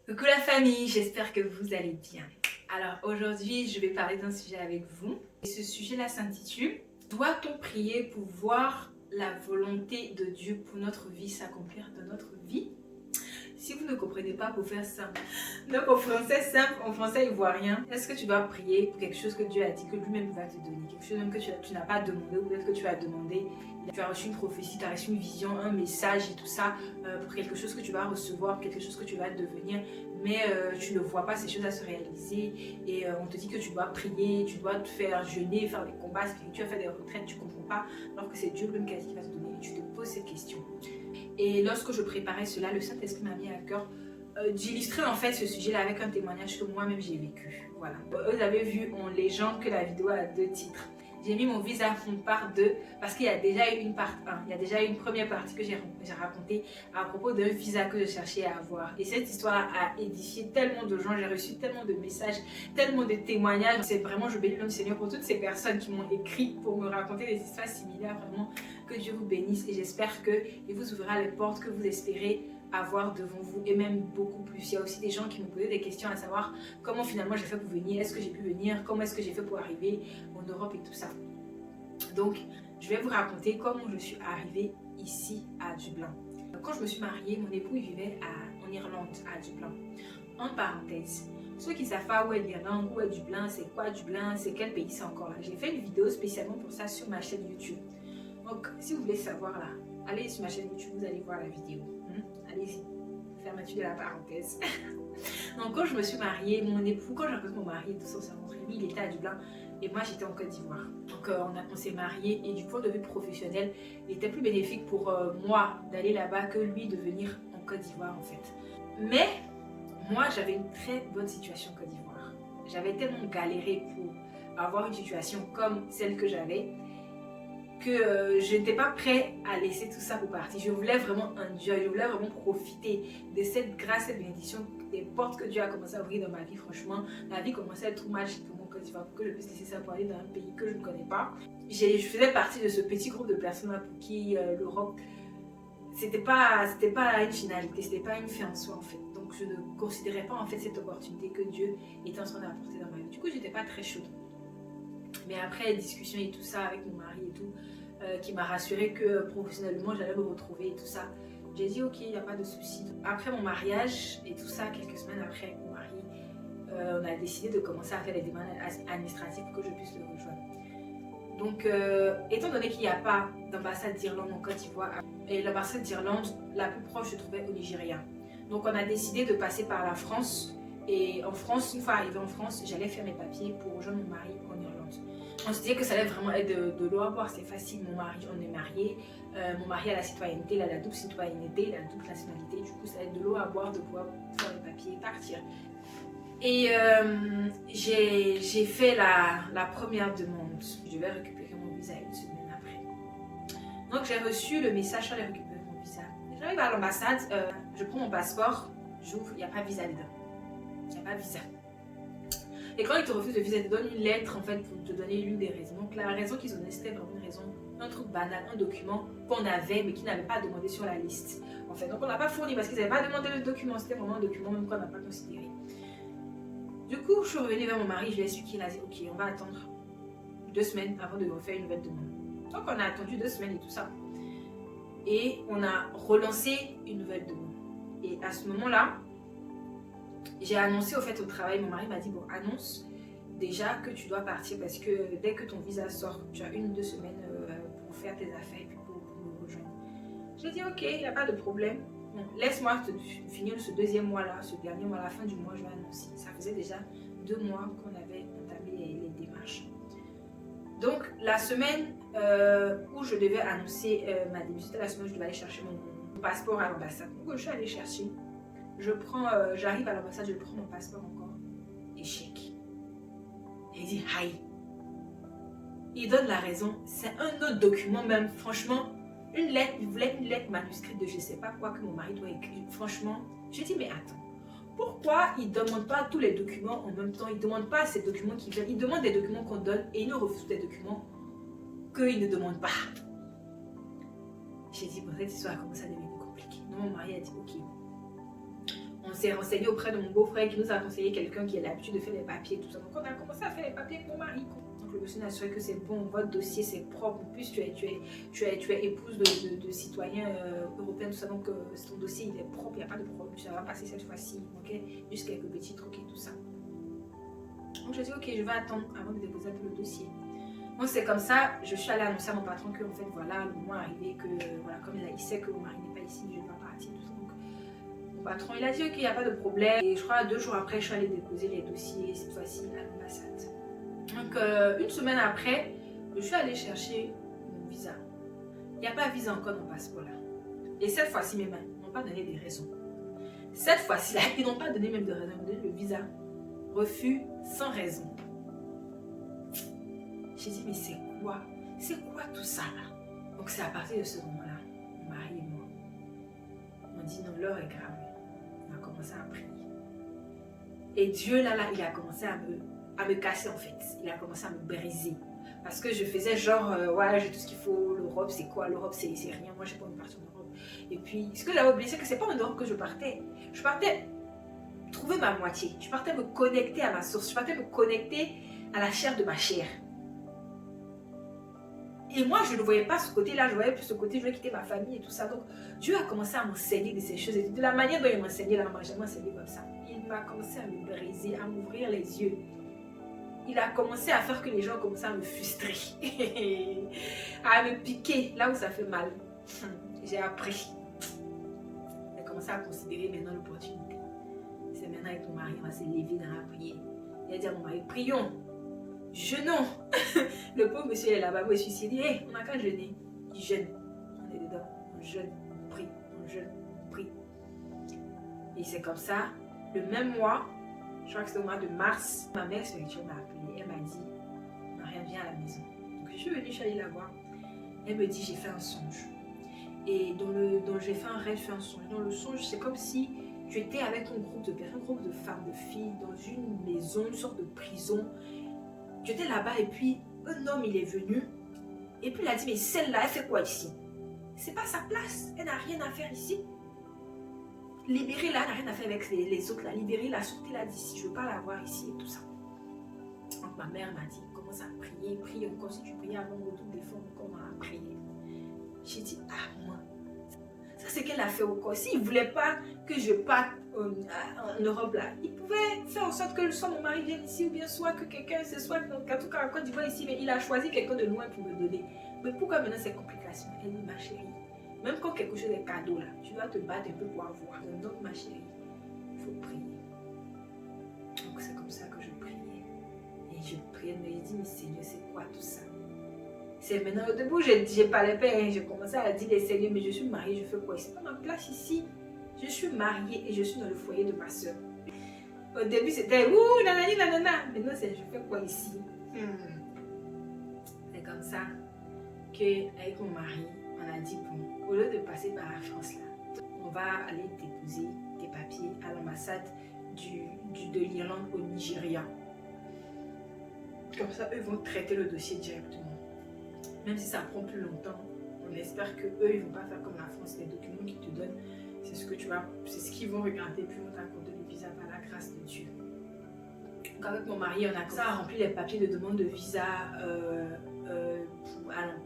Coucou la famille, j'espère que vous allez bien. Alors aujourd'hui, je vais parler d'un sujet avec vous. Et ce sujet-là s'intitule « Doit-on prier pour voir la volonté de Dieu pour notre vie s'accomplir dans notre vie ?» Si vous ne comprenez pas, pour faire simple. Donc en français simple, en français ivoirien, est-ce que tu dois prier pour quelque chose que Dieu a dit que lui-même va te donner? Quelque chose même que tu n'as pas demandé, ou peut-être que tu as demandé, tu as reçu une prophétie, tu as reçu une vision, un message et tout ça, pour quelque chose que tu vas recevoir, quelque chose que tu vas devenir, mais tu ne vois pas ces choses à se réaliser et on te dit que tu dois prier, tu dois te faire jeûner, faire des combats spirituels, faire des retraites, tu ne comprends pas, alors que c'est Dieu lui-même qui va te donner et tu te poses cette question. Et lorsque je préparais cela, le Saint-Esprit m'a mis à cœur d'illustrer en fait ce sujet-là avec un témoignage que moi-même j'ai vécu. Voilà. Vous avez vu en légende que la vidéo a 2 titres. J'ai mis mon visa fond part 2 parce qu'il y a déjà eu une part 1. Il y a déjà eu une première partie que j'ai racontée à propos d'un visa que je cherchais à avoir. Et cette histoire a édifié tellement de gens. J'ai reçu tellement de messages, tellement de témoignages. C'est vraiment, je bénis le Seigneur pour toutes ces personnes qui m'ont écrit pour me raconter des histoires similaires. Vraiment, que Dieu vous bénisse et j'espère qu'il vous ouvrira les portes que vous espérez avoir devant vous et même beaucoup plus. Il y a aussi des gens qui me posaient des questions à savoir comment finalement j'ai fait pour venir, est-ce que j'ai pu venir, comment est-ce que j'ai fait pour arriver en Europe et tout ça. Donc je vais vous raconter comment je suis arrivée ici à Dublin. Quand je me suis mariée, mon époux vivait en Irlande, à Dublin. En parenthèse, ceux qui ne savent pas où est l'Irlande, où est Dublin, c'est quoi Dublin, c'est quel pays c'est encore là. J'ai fait une vidéo spécialement pour ça sur ma chaîne YouTube. Donc si vous voulez savoir là, allez sur ma chaîne YouTube, vous allez voir la vidéo. Allez-y, fermeture de la parenthèse. Donc quand je me suis mariée, mon époux, quand j'ai rencontré mon mari, tout ça, on s'est rencontrés, lui il était à Dublin et moi j'étais en Côte d'Ivoire. Donc on s'est mariés et du point de vue professionnel, il était plus bénéfique pour moi d'aller là-bas que lui de venir en Côte d'Ivoire en fait. Mais moi j'avais une très bonne situation en Côte d'Ivoire. J'avais tellement galéré pour avoir une situation comme celle que j'avais que je n'étais pas prête à laisser tout ça pour partir. Je voulais vraiment enjoy, je voulais vraiment profiter de cette grâce et bénédiction, des portes que Dieu a commencé à ouvrir dans ma vie. Franchement, la vie commençait à être trop magique pour mon Côte d'Ivoire, pour que je puisse laisser ça pour aller dans un pays que je ne connais pas. Je faisais partie de ce petit groupe de personnes pour qui l'Europe, c'était pas une finalité, c'était pas une fin en soi en fait. Donc je ne considérais pas en fait cette opportunité que Dieu était en train d'apporter dans ma vie. Du coup, j'étais pas très chaude. Mais après discussion et tout ça avec mon mari et tout, qui m'a rassuré que professionnellement j'allais me retrouver et tout ça, j'ai dit ok, il n'y a pas de souci. Après mon mariage et tout ça, quelques semaines après mon mari, on a décidé de commencer à faire les démarches administratives pour que je puisse le rejoindre. Donc étant donné qu'il n'y a pas d'ambassade d'Irlande en Côte d'Ivoire, et l'ambassade d'Irlande la plus proche se trouvait au Nigeria. Donc on a décidé de passer par la France. Et en France, une fois arrivée en France, j'allais faire mes papiers pour rejoindre mon mari en Irlande. On se disait que ça allait vraiment être de l'eau à boire, c'est facile. Mon mari, on est mariés, mon mari a la citoyenneté, il a la double citoyenneté, il a la double nationalité. Du coup, ça va être de l'eau à boire de pouvoir faire les papiers et partir. Et j'ai fait la première demande. Je vais récupérer mon visa une semaine après. Donc j'ai reçu le message sur les récupérer mon visa. J'arrive à l'ambassade, je prends mon passeport, j'ouvre, il n'y a pas de visa dedans. Il n'y a pas de visa. Et quand ils te refusent le visa, ils te donnent une lettre en fait pour te donner l'une des raisons. Donc la raison qu'ils ont donnée, c'était vraiment une raison, un truc banal, un document qu'on avait mais qu'ils n'avaient pas demandé sur la liste. En fait, donc on n'a pas fourni parce qu'ils n'avaient pas demandé le document. C'était vraiment un document même qu'on n'a pas considéré. Du coup, je suis revenue vers mon mari, je lui ai expliqué, il a dit ok, on va attendre 2 semaines avant de refaire une nouvelle demande. Donc on a attendu 2 semaines et tout ça. Et on a relancé une nouvelle demande. Et à ce moment-là, j'ai annoncé au fait au travail, mon mari m'a dit bon, annonce déjà que tu dois partir parce que dès que ton visa sort, tu as 1 ou 2 semaines pour faire tes affaires et puis pour me rejoindre. J'ai dit ok, il n'y a pas de problème. Bon, laisse-moi finir ce 2e mois-là, ce dernier mois, à la fin du mois, je vais annoncer. Ça faisait déjà 2 mois qu'on avait entamé les démarches. Donc la semaine où je devais annoncer ma démission, c'était la semaine où je devais aller chercher mon passeport à l'ambassade. Donc je suis allée chercher. J'arrive à l'ambassade, je prends mon passeport encore. Échec. Et il dit, aïe. Il donne la raison. C'est un autre document même. Franchement, une lettre, il voulait une lettre manuscrite de je ne sais pas quoi que mon mari doit écrire. Franchement, je dis, mais attends. Pourquoi il ne demande pas tous les documents en même temps? Il ne demande pas ces documents qui viennent. Il demande des documents qu'on donne et il nous refuse des documents qu'il ne demande pas. J'ai dit, bon, cette histoire a commencé à devenir compliquée. Donc mon mari a dit, ok. On On s'est renseigné auprès de mon beau-frère qui nous a conseillé quelqu'un qui a l'habitude de faire les papiers, tout ça. Donc on a commencé à faire les papiers avec mon mari. Donc le monsieur n'a assuré que c'est bon, votre dossier c'est propre. En plus tu es épouse de citoyens européens, tout ça. Donc ton dossier il est propre, il n'y a pas de problème. Ça va passer cette fois-ci, ok? Juste quelques petits trucs et tout ça. Donc j'ai dit ok, je vais attendre avant de déposer le dossier. Donc c'est comme ça, je suis allée annoncer à mon patron que en fait voilà, le moment est arrivé, que voilà, comme il sait que mon mari n'est pas ici, je vais partir, tout ça. Donc mon patron il a dit ok, il n'y a pas de problème. Et je crois 2 jours après, je suis allée déposer les dossiers, cette fois-ci à l'ambassade. Donc une semaine après, je suis allée chercher mon visa. Il n'y a pas de visa encore dans le passeport là. Et cette fois-ci, mes mains n'ont pas donné des raisons. Cette fois-ci là, ils n'ont pas donné même de raison, ils ont donné le visa. Refus sans raison. J'ai dit, mais c'est quoi? C'est quoi tout ça là? Donc c'est à partir de ce moment-là, mon mari et moi, on dit non, l'heure est grave. On a commencé à prier. Et Dieu là, il a commencé à me casser en fait. Il a commencé à me briser. Parce que je faisais genre, ouais, j'ai tout ce qu'il faut. L'Europe, c'est quoi? L'Europe, c'est rien. Moi, j'ai pas envie de partir en Europe. Et puis, ce que j'avais oublié, c'est que c'est pas en Europe que je partais. Je partais trouver ma moitié. Je partais me connecter à ma source. Je partais me connecter à la chair de ma chair. Et moi, je ne voyais pas ce côté-là, je voyais plus ce côté, je voulais quitter ma famille et tout ça. Donc, Dieu a commencé à m'enseigner de ces choses. Et de la manière dont il m'enseignait, là, moi, j'ai enseigné comme ça. Il m'a commencé à me briser, à m'ouvrir les yeux. Il a commencé à faire que les gens commençaient à me frustrer, à me piquer là où ça fait mal. J'ai appris. J'ai commencé à considérer maintenant l'opportunité. C'est maintenant avec mon mari, on va se lever dans la prière. Il a dit à mon mari, prions. Jeûnons. Le pauvre monsieur est là-bas, je suis ici, hey, on n'a qu'à jeûner. Il jeûne. On est dedans. On jeûne, on prie, on jeûne, on prie. Et c'est comme ça, le même mois, je crois que c'était au mois de mars, ma mère spirituelle m'a appelée. Elle m'a dit, Maria, viens à la maison. Donc je suis venue, je suis allée la voir. Elle me dit, j'ai fait un songe. Et dans j'ai fait un rêve, j'ai fait un songe. Dans le songe, c'est comme si tu étais avec un groupe de personnes, un groupe de femmes, de filles, dans une maison, une sorte de prison. Tu étais là-bas et puis un homme il est venu et puis il a dit mais celle-là elle fait quoi ici? C'est pas sa place, elle n'a rien à faire ici. Libérez-la, elle n'a rien à faire avec les autres là, libérez-la, sortez-la d'ici, je veux pas la voir ici et tout ça. Donc ma mère m'a dit commence à prier, prie encore, si tu priais avant le retour des fonds, comment à prier. J'ai dit ah moi, ça c'est qu'elle a fait au corps. S'il ne voulait pas que je parte en Europe là, il pouvait faire en sorte que soit mon mari vienne ici ou bien soit que quelqu'un, ce soit en tout cas en Côte d'Ivoire ici, mais il a choisi quelqu'un de loin pour me donner. Mais pourquoi maintenant ces complications? Elle dit ma chérie, même quand quelque chose est cadeau là, tu dois te battre un peu pour avoir. Donc ma chérie, il faut prier. Donc c'est comme ça que je priais. Et je priais, mais je dis mais Seigneur, c'est quoi tout ça? C'est maintenant au début, j'ai pas les pères, je commençais à dire les Seigneur, mais je suis mariée, je fais quoi? C'est pas ma place ici. Je suis mariée et je suis dans le foyer de ma soeur. Au début, c'était ouh, nanani, nanana. Maintenant, c'est je fais quoi ici? C'est comme ça qu'avec mon mari, on a dit bon, au lieu de passer par la France là, on va aller déposer tes papiers à l'ambassade de l'Irlande au Nigeria. Comme ça, eux vont traiter le dossier directement. Même si ça prend plus longtemps, on espère que eux ils vont pas faire comme la France, les documents qu'ils te donnent, c'est ce que tu vas, c'est ce qu'ils vont regarder, puis on t'accorde le visa par la grâce de Dieu. Donc avec mon mari, on a commencé à remplir les papiers de demande de visa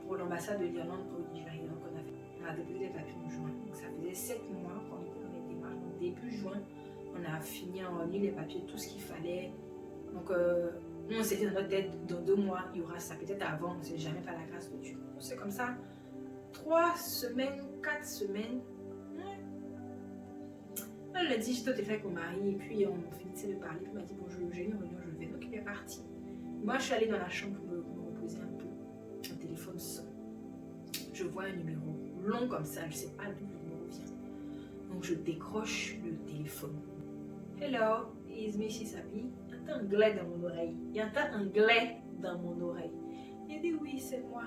pour l'ambassade de l'Irlande au Nigeria. Donc on a déposé les papiers en juin. Donc ça faisait 7 mois qu'on était dans les démarches. Donc début juin, on a fini en ligne les papiers, tout ce qu'il fallait. Donc on s'était dans notre tête, dans 2 mois, il y aura ça. Peut-être avant, on ne sait jamais, par la grâce de Dieu. C'est comme ça. 3 semaines, 4 semaines. Le lundi, j'étais au téléphone avec mon mari et puis on finissait de parler. Puis il m'a dit bonjour, j'ai une réunion, je vais. Donc il est parti. Moi, je suis allée dans la chambre pour me reposer un peu. Le téléphone sonne. Je vois un numéro long comme ça, je ne sais pas d'où le numéro vient. Donc je décroche le téléphone. Hello, it's Mrs. Abi. Il y a un anglais dans mon oreille. Il y a un anglais dans mon oreille. Il dit oui, c'est moi.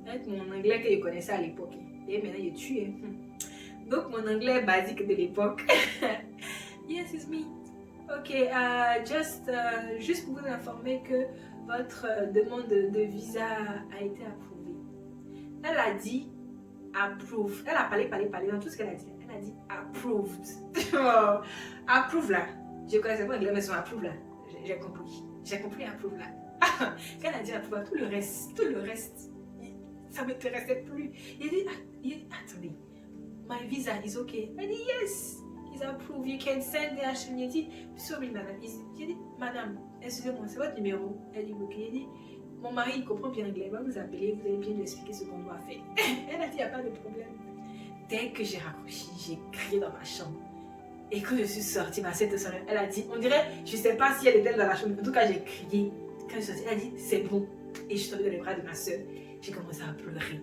Avec mon anglais que je connaissais à l'époque. Et maintenant, il est tué. Donc, mon anglais basique de l'époque. Yes, it's me. Ok, juste pour vous informer que votre demande de visa a été approuvée. Elle a dit approve. Elle a parlé dans tout ce qu'elle a dit. Elle Elle a dit approved. Approve là. Je connaissais pas l'anglais, mais son approve là. J'ai compris. J'ai compris approve là. Quand elle a dit approve, tout le reste, ça ne m'intéressait plus. Il dit, attendez, my visa is okay. Elle dit, yes, it's approved, you can send it. Il dit, sorry madame. J'ai dit, madame, excusez-moi, c'est votre numéro. Elle dit, ok. Il dit, mon mari il comprend bien l'anglais, il va vous appeler, vous allez bien lui expliquer ce qu'on doit faire. Elle a dit, il n'y a pas de problème. Dès que j'ai raccroché, j'ai crié dans ma chambre. Et quand je suis sortie, ma sœur elle a dit, on dirait, je ne sais pas si elle était dans la chambre, en tout cas j'ai crié. Quand je suis sortie, elle a dit, c'est bon. Et je suis tombée dans les bras de ma soeur. J'ai commencé à pleurer.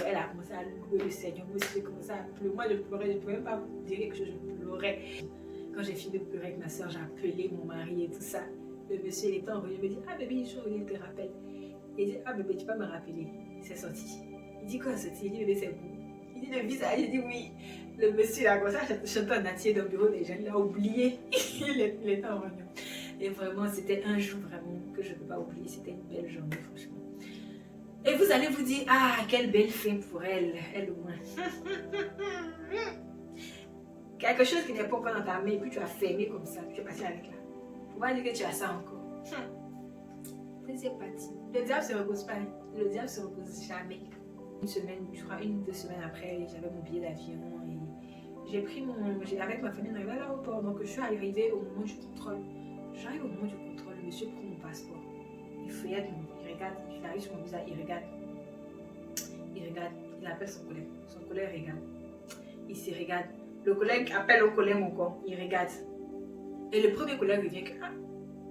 Elle a commencé à louer le Seigneur. Moi aussi, j'ai commencé à pleurer. Moi, je pleurais. Je ne pouvais même pas dire quelque chose, je pleurais. Quand j'ai fini de pleurer avec ma soeur, j'ai appelé mon mari et tout ça. Le monsieur, il était envoyé. Il me dit, ah bébé, je suis revenu, il te rappelle. Il dit, ah bébé, tu peux me rappeler. C'est sorti. Il dit, quoi, sorti? Il dit, bébé, c'est bon. Il dit, le visa. Il dit, oui. Le monsieur, il a commencé à chanter en entier dans le bureau des gens. Il a oublié. Il était en réunion. Et vraiment, c'était un jour vraiment que je ne peux pas oublier. C'était une belle journée, franchement. Et vous allez vous dire, ah, quelle belle fin pour elle au moins. Quelque chose qui n'est pas encore dans ta main, et puis tu as fermé comme ça, tu es passé avec là. On va dire que tu as ça encore. C'est parti. Le diable ne se repose pas. Le diable ne se repose jamais. Une semaine, je crois, 1 ou 2 semaines après, j'avais mon billet d'avion et j'ai pris avec ma famille, on arrivait à l'aéroport. Donc je suis arrivée au moment du contrôle. J'arrive au moment du contrôle, le monsieur prend mon passeport. Il feuillette, il regarde, il arrive sur mon visage, il regarde, il appelle son collègue regarde, il se regarde, le collègue appelle au collègue encore, il regarde, et le premier collègue lui vient que, ah,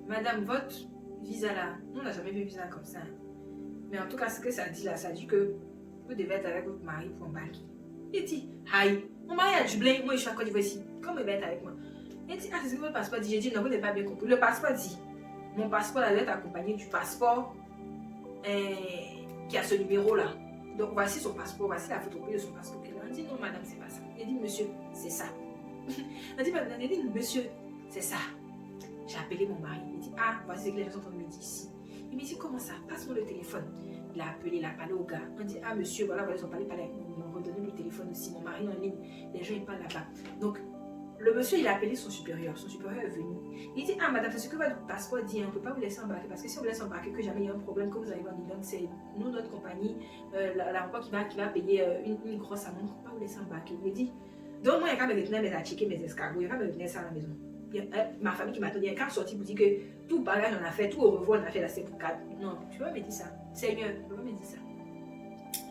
madame, votre visa là, on n'a jamais vu un visa comme ça, mais en tout cas ce que ça dit là, ça dit que vous devez être avec votre mari pour embarquer. Il dit, aïe, mon mari a Dublin, moi je suis à Côte d'Ivoire ici, comment il va être avec moi? Il dit, ah, c'est ce que votre passeport dit. J'ai dit, non, vous n'avez pas bien compris. Le passeport dit, mon passeport doit être accompagné du passeport qui a ce numéro-là. Donc, voici son passeport, voici la photocopie de son passeport. Il dit, non, madame, c'est pas ça. Il dit, monsieur, c'est ça. Il dit, monsieur, c'est ça. J'ai appelé mon mari. Il dit, ah, voici ce que les gens sont en train de me dire ici. Il me dit, comment ça? Passe-moi le téléphone. Il a appelé, il a parlé au gars. On dit, ah, monsieur, voilà, ils ont parlé avec moi. Ils m'ont redonné le téléphone aussi. Mon mari en ligne. Les gens, ils parlent là-bas. Donc, le monsieur, il a appelé son supérieur. Son supérieur est venu. Il dit, ah madame, c'est ce que votre passeport dit. On ne peut pas vous laisser embarquer. Parce que si on vous laisse embarquer, que jamais il y a un problème, que vous arrivez en Irlande, c'est nous, notre compagnie, l'aéroport qui va payer une grosse amende. On ne peut pas vous laisser embarquer. Il me dit, donc moi, il y a qu'à me retenir, mais à checker mes escargots. Il y a qu'à me retenir ça à la maison. Ma famille qui m'a donné, il y a qu'à sortir pour dire que tout bagage on a fait, tout au revoir on a fait là, c'est pour 4. Non, tu peux pas me dire ça. Seigneur, tu peux pas me dire ça.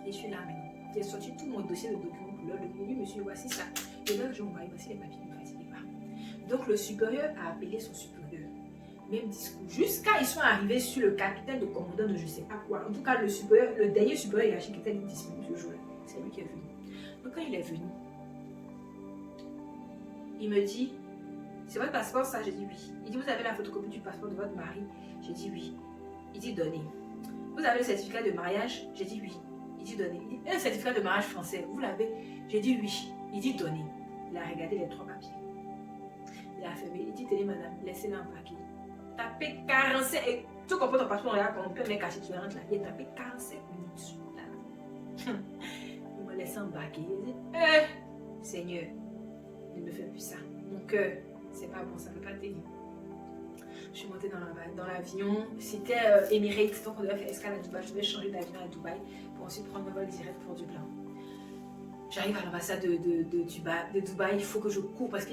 Et je suis là maintenant. J'ai sorti tout mon dossier de documents pour l'heure. Le lui, monsieur, voici ça. Et là, je m'envoie, voici les papiers. Donc le supérieur a appelé son supérieur. Même discours. Jusqu'à ils sont arrivés sur le capitaine de commandant de je ne sais pas quoi. En tout cas, le dernier supérieur hiérarchique était disponible ce jour-là. C'est lui qui est venu. Donc quand il est venu, il me dit, c'est votre passeport ça? J'ai dit oui. Il dit, vous avez la photocopie du passeport de votre mari? J'ai dit oui. Il dit, donnez. Vous avez le certificat de mariage? J'ai dit oui. Il dit, donnez. Un certificat de mariage français, vous l'avez? J'ai dit oui. Il dit, donnez. Il a regardé les 3 papiers. Il a fermé. Il dit, tenez madame, laissez-la embarquer. Tapez 45 et tout comprend ton passeport, on regarde quand on peut me cacher, tu rentres là. Il a tapé 45 minutes. Là. Il m'a laissé embarquer. Il dit, Seigneur, ne me fais plus ça. Mon cœur, c'est pas bon, ça ne peut pas tenir. Je suis montée dans l'avion. C'était Emirates, donc on devait faire escale à Dubaï. Je devais changer d'avion à Dubaï pour ensuite prendre un vol direct pour Dublin. J'arrive à l'ambassade de Dubaï, il faut que je cours parce que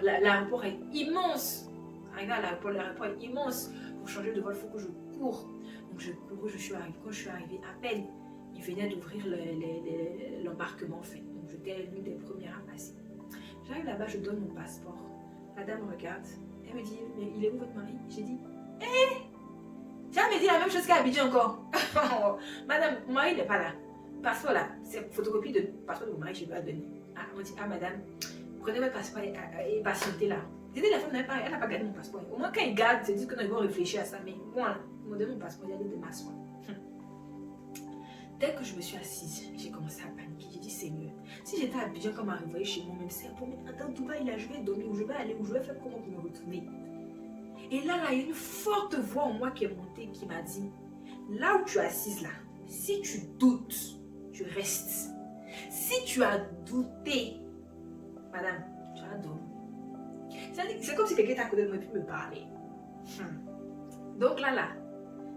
l'aéroport est immense. Arrivé à l'aéroport est immense. Pour changer de vol, il faut que je cours. Donc je cours, je suis arrivée. Quand je suis arrivée, à peine, ils venaient d'ouvrir l'embarquement en fait. Donc j'étais l'une des premières à passer. J'arrive là-bas, je donne mon passeport. La dame me regarde. Elle me dit, mais il est où votre mari? J'ai dit, j'ai jamais dit la même chose qu'à Abidjan encore. Madame, mon mari n'est pas là. Passeport là, c'est photocopie de passeport de mon mari, je lui ai donné. Ah, on dit, ah madame, prenez votre passeport et patientez là. J'ai dit, la femme elle n'a pas gardé mon passeport. Au moins quand il garde, c'est dit qu'on va réfléchir à ça. Mais moi, ils m'ont donné mon passeport, il a dit de m'asseoir. Dès que je me suis assise, j'ai commencé à paniquer. J'ai dit, Seigneur, si j'étais à Abidjan comme arrivé chez moi, même c'est pour moi, attends, Dubaï, là, je vais dormir, où je vais aller, où je vais faire comment pour me retourner. Et là, il y a une forte voix en moi qui est montée, qui m'a dit, là où tu es assise là, si tu doutes, tu restes. Si tu as douté, madame, tu as dormi. C'est comme si quelqu'un était à côté de moi et puis me parlait. Donc là,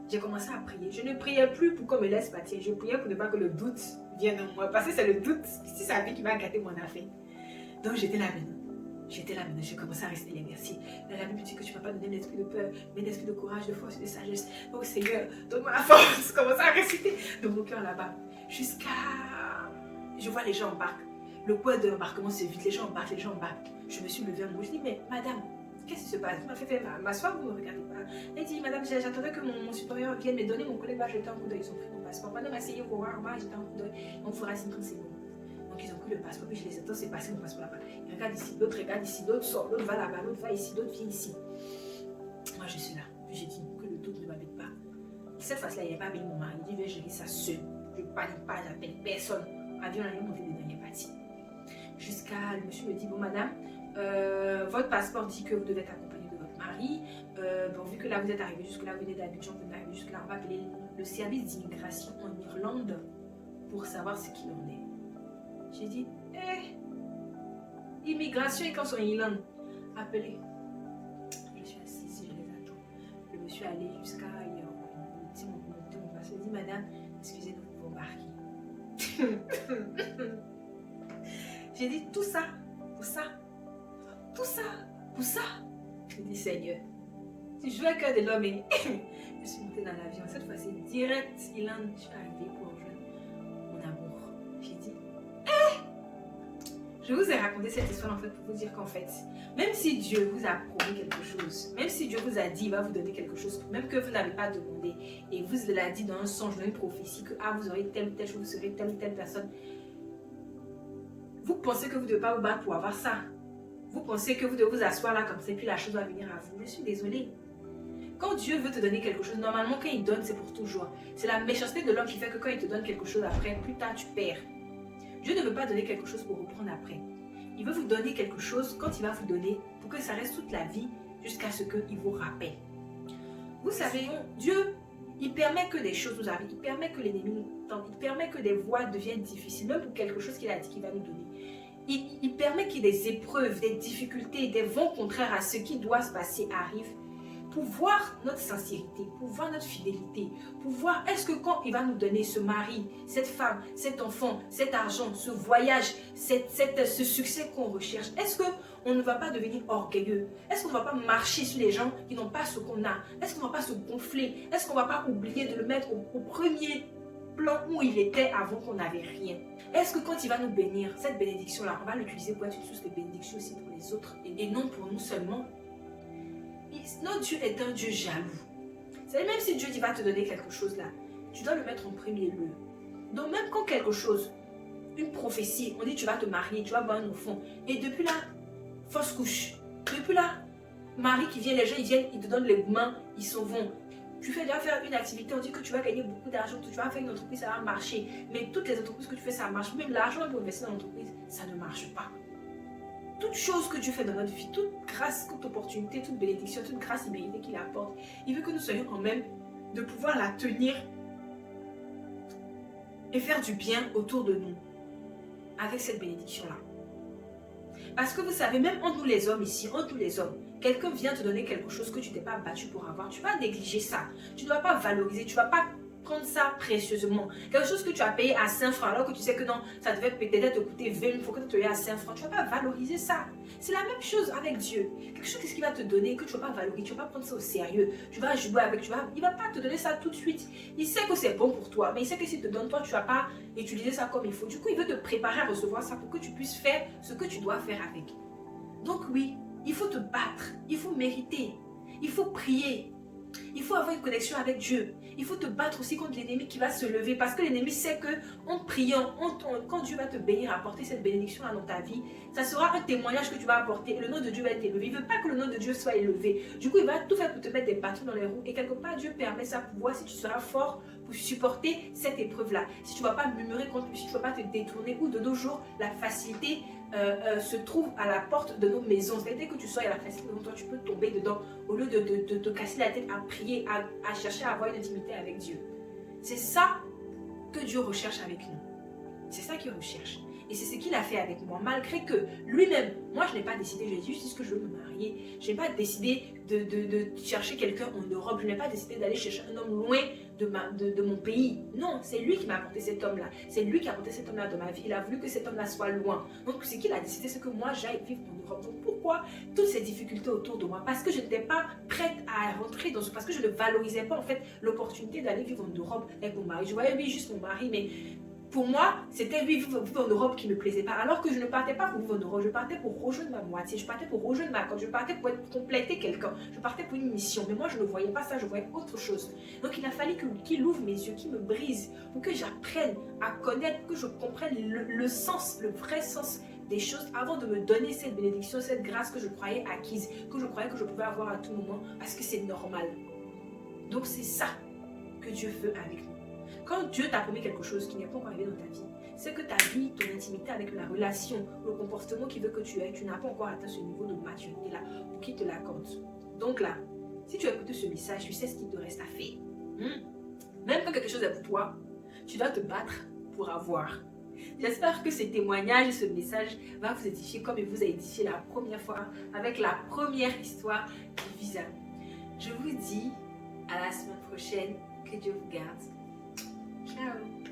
j'ai commencé à prier. Je ne priais plus pour qu'on me laisse partir. Je priais pour ne pas que le doute vienne en moi. Parce que c'est le doute, c'est sa vie qui m'a gâté mon affaire. Donc j'étais là maintenant. J'ai commencé à réciter les versets. La Bible dit que tu ne vas pas donner l'esprit de peur, mais l'esprit de courage, de force et de sagesse. Oh Seigneur, donne-moi la force. Je commençais à réciter de mon cœur là-bas. Jusqu'à... Je vois les gens embarquent. Le point de l'embarquement se vide. Les gens embarquent. Je me suis levée en bouche. Je dis, mais madame, qu'est-ce qui se passe? Vous m'avez fait m'asseoir, vous ne me regardez pas. Elle dit, madame, j'attendais que mon supérieur vienne me donner. Mon collègue va jeter un coup d'œil. Ils ont pris mon passeport. Madame, asseyez-vous, on va jeter un coup d'œil. On fera signe quand c'est bon. Donc ils ont pris le passeport, puis je les attends, c'est passé mon passeport là-bas. Ils regardent ici, l'autre regarde ici, l'autre sort, l'autre va là-bas, l'autre va ici, l'autre vient ici. Moi je suis là, puis j'ai dit que le doute ne m'habite pas. Cette fois-là, il n'y a pas appelé mon mari, il dit, je vais gérer ça seul. Je ne panique pas, j'appelle personne. Avion, il est monté dedans, il est parti. Jusqu'à, le monsieur me dit, bon madame, votre passeport dit que vous devez être accompagné de votre mari. Bon, vu que là vous êtes arrivé jusque-là, vous venez d'Abidjan, vous venez d'arriver jusque-là, on va appeler le service d'immigration en Irlande pour savoir ce qu'il en est. J'ai dit, immigration et quand sont en Irlande, appelez. Je suis assise, je les attends. Le monsieur est allé jusqu'à mon passeport. Il dit, madame, excusez-nous pour vous embarquer. J'ai dit, tout ça, pour ça, tout ça, pour ça. Je dis, Seigneur, tu joues à cœur de l'homme. Je suis montée dans l'avion. Cette fois-ci, direct, Irlande, je suis arrivée pour rejoindre mon amour. J'ai dit, je vous ai raconté cette histoire en fait pour vous dire qu'en fait, même si Dieu vous a promis quelque chose, même si Dieu vous a dit il va vous donner quelque chose, même que vous n'avez pas demandé, et vous l'a dit dans un songe, dans une prophétie, que vous aurez telle ou telle chose, vous serez telle ou telle personne, vous pensez que vous ne devez pas vous battre pour avoir ça. Vous pensez que vous devez vous asseoir là comme ça et puis la chose va venir à vous. Je suis désolée. Quand Dieu veut te donner quelque chose, normalement quand il donne, c'est pour toujours. C'est la méchanceté de l'homme qui fait que quand il te donne quelque chose après, plus tard tu perds. Dieu ne veut pas donner quelque chose pour reprendre après. Il veut vous donner quelque chose quand il va vous donner pour que ça reste toute la vie jusqu'à ce qu'il vous rappelle. Vous savez, Dieu, il permet que des choses nous arrivent. Il permet que l'ennemi nous tente. Il permet que des voies deviennent difficiles, même pour quelque chose qu'il a dit qu'il va nous donner. Il permet qu'il y ait des épreuves, des difficultés, des vents contraires à ce qui doit se passer arrivent pour voir notre sincérité, pour voir notre fidélité, pour voir est-ce que quand il va nous donner ce mari, cette femme, cet enfant, cet argent, ce voyage, ce succès qu'on recherche, est-ce qu'on ne va pas devenir orgueilleux? Est-ce qu'on ne va pas marcher sur les gens qui n'ont pas ce qu'on a? Est-ce qu'on ne va pas se gonfler? Est-ce qu'on ne va pas oublier de le mettre au premier plan où il était avant qu'on n'avait rien? Est-ce que quand il va nous bénir, cette bénédiction-là, on va l'utiliser pour être une source de bénédiction aussi pour les autres et non pour nous seulement? Notre Dieu est un Dieu jaloux. C'est même si Dieu dit va te donner quelque chose là, tu dois le mettre en premier lieu. Donc même quand quelque chose, une prophétie, on dit tu vas te marier, tu vas avoir un enfant, et depuis là, fausse couche. Depuis là, mari qui vient, les gens ils viennent, ils te donnent les mains, ils s'en vont. Tu fais déjà faire une activité, on dit que tu vas gagner beaucoup d'argent, tu vas faire une entreprise, ça va marcher. Mais toutes les entreprises que tu fais, ça marche. Même l'argent pour investir dans l'entreprise, ça ne marche pas. Toute chose que Dieu fait dans notre vie, toute grâce, toute opportunité, toute bénédiction, toute grâce imméritée qu'il apporte, il veut que nous soyons quand même de pouvoir la tenir et faire du bien autour de nous avec cette bénédiction-là. Parce que vous savez, même entre nous les hommes ici, entre nous les hommes, quelqu'un vient te donner quelque chose que tu n'es pas battu pour avoir, tu vas négliger ça. Tu ne dois pas valoriser, tu ne vas pas prendre ça précieusement. Quelque chose que tu as payé à 5 francs alors que tu sais que non, ça devait peut-être te coûter 20 000, il faut que tu te payes à 5 francs. Tu ne vas pas valoriser ça. C'est la même chose avec Dieu. Quelque chose qu'il va te donner que tu ne vas pas valoriser, tu ne vas pas prendre ça au sérieux. Tu vas jouer avec, il ne va pas te donner ça tout de suite. Il sait que c'est bon pour toi, mais il sait que s'il te donne, toi, tu ne vas pas utiliser ça comme il faut. Du coup, il veut te préparer à recevoir ça pour que tu puisses faire ce que tu dois faire avec. Donc oui, il faut te battre, il faut mériter, il faut prier. Il faut avoir une connexion avec Dieu. Il faut te battre aussi contre l'ennemi qui va se lever. Parce que l'ennemi sait que en priant, quand Dieu va te bénir, apporter cette bénédiction dans ta vie, ça sera un témoignage que tu vas apporter. Et le nom de Dieu va être élevé. Il ne veut pas que le nom de Dieu soit élevé. Du coup, il va tout faire pour te mettre des bâtons dans les roues. Et quelque part, Dieu permet ça pour voir si tu seras fort pour supporter cette épreuve-là. Si tu ne vas pas murmurer contre lui, si tu ne vas pas te détourner. Ou de nos jours, la facilité se trouve à la porte de nos maisons. C'est-à-dire que tu sois à la facilité devant toi, tu peux tomber dedans au lieu de te casser la tête à prier, à chercher à avoir une intimité avec Dieu. C'est ça que Dieu recherche avec nous. C'est ça qu'il recherche. Et c'est ce qu'il a fait avec moi, malgré que lui-même, moi je n'ai pas décidé, j'ai juste dit que je veux me marier. Je n'ai pas décidé de chercher quelqu'un en Europe, je n'ai pas décidé d'aller chercher un homme loin de mon pays. Non, c'est lui qui m'a apporté cet homme-là. C'est lui qui a apporté cet homme-là dans ma vie. Il a voulu que cet homme-là soit loin. Donc ce qu'il a décidé, c'est que moi j'aille vivre en Europe. Donc pourquoi toutes ces difficultés autour de moi? Parce que je n'étais pas prête à rentrer dans ce... Parce que je ne valorisais pas en fait l'opportunité d'aller vivre en Europe avec mon mari. Je voyais oui juste mon mari, mais... Pour moi, c'était vivre en Europe qui ne me plaisait pas. Alors que je ne partais pas pour vivre en Europe, je partais pour rejoindre ma moitié, je partais pour rejoindre ma corde, je partais pour compléter quelqu'un, je partais pour une mission. Mais moi, je ne voyais pas ça, je voyais autre chose. Donc, il a fallu qu'il ouvre mes yeux, qu'il me brise, pour que j'apprenne à connaître, que je comprenne le sens, le vrai sens des choses avant de me donner cette bénédiction, cette grâce que je croyais acquise, que je croyais que je pouvais avoir à tout moment, parce que c'est normal. Donc, c'est ça que Dieu veut avec nous. Quand Dieu t'a promis quelque chose qui n'est pas encore arrivé dans ta vie, c'est que ta vie, ton intimité avec la relation, le comportement qu'il veut que tu aies, tu n'as pas encore atteint ce niveau de maturité-là pour qu'il te l'accorde. Donc là, si tu as écouté ce message, tu sais ce qu'il te reste à faire. Même quand quelque chose est pour toi, tu dois te battre pour avoir. J'espère que ce témoignage et ce message va vous édifier comme il vous a édifié la première fois avec la première histoire du visa. Je vous dis à la semaine prochaine. Que Dieu vous garde. Ciao.